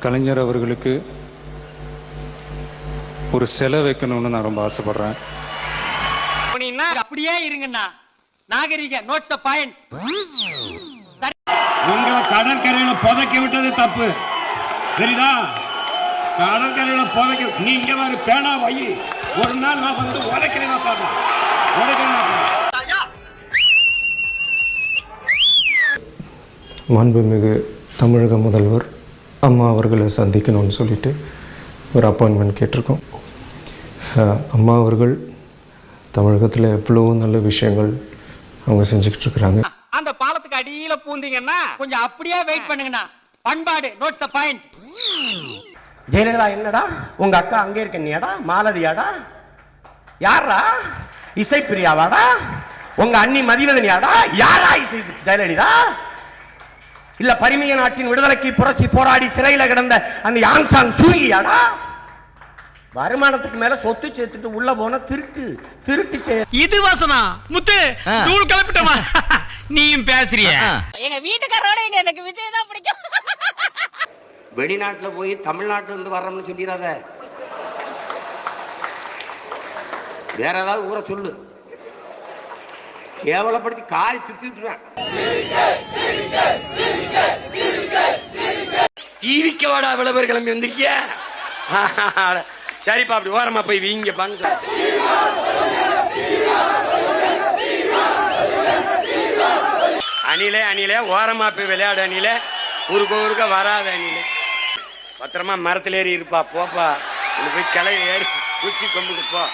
கலைஞர் அவர்களுக்கு ஒரு சிலை வைக்கணும்னு நான் ரொம்ப ஆசைப்படுறேன். அப்படியே இருங்கண்ணா. நாகரிக நோட்ஸ் தி பாயிண்ட். உங்களை கடற்கரையில புதைக்க விட்டது தப்பு, தெரியுதா? கடற்கரையில புதைக்க நீ இங்க வர பேனா வை, ஒரு நாள் நான் வந்து உடைக்கிறேன். மாண்புமிகு தமிழக முதல்வர் அம்மா அவர்களை சந்திக்கணும்னு சொல்லிட்டு ஒரு அப்பாயின்மெண்ட் கேட்டிருக்கோம். அம்மா அவர்கள் தமிழகத்தில் எவ்வளோ நல்ல விஷயங்கள் அவங்க செஞ்சுக்கிட்டு இருக்கிறாங்க. அந்த பாலத்துக்கு அடியில பூந்தீங்கன்னா கொஞ்சம் அப்படியே வெயிட் பண்ணுங்கண்ணா. பண்பாடு நோட்ஸ் தி பாயிண்ட். ஜெயலலிதா என்னடா உங்க அக்கா அங்கே இருக்க நீடா மாலதியாடா? யாரா? இசை பிரியாவாடா? உங்க அண்ணி மதிவதனியாடா? யாரா இசை ஜெயலலிதா? இல்ல பரிமைய நாட்டின் விடுதலைக்கு புரட்சி போராடி சிறையில கிடந்த அந்த யாங்சாங் சூகியாடா? வருமானத்துக்கு மேல சொத்து சேர்த்துட்டு உள்ள போன திருட்டு இது வாசனா முத்து தூள் கலப்பிட்டமா. நீயும் பேசுறிய? எங்க வீட்டுக்காரோட எனக்கு விஜய் தான் பிடிக்கும். வெளிநாட்டுல போய் தமிழ்நாட்டுல இருந்து வர்றோம்னு சொல்லிடாத. வேற ஏதாவது ஊரை சொல்லு. கேவலப்படுத்தி காய் துப்பிட்டுறேன். டிவிக்கு வாடா விளம்பரம் கிளம்பி வந்திருக்கிய. சரிப்பா, அப்படி ஓரமா போய் வீங்க பாங்க. அணிலே ஓரமா போய் விளையாடு. அணிலே ஊருக்க வராத. அணிலே பத்திரமா மரத்துல ஏறி இருப்பா. போப்பா, போய் கிளை ஏறி குச்சி கொம்புக்கு போ.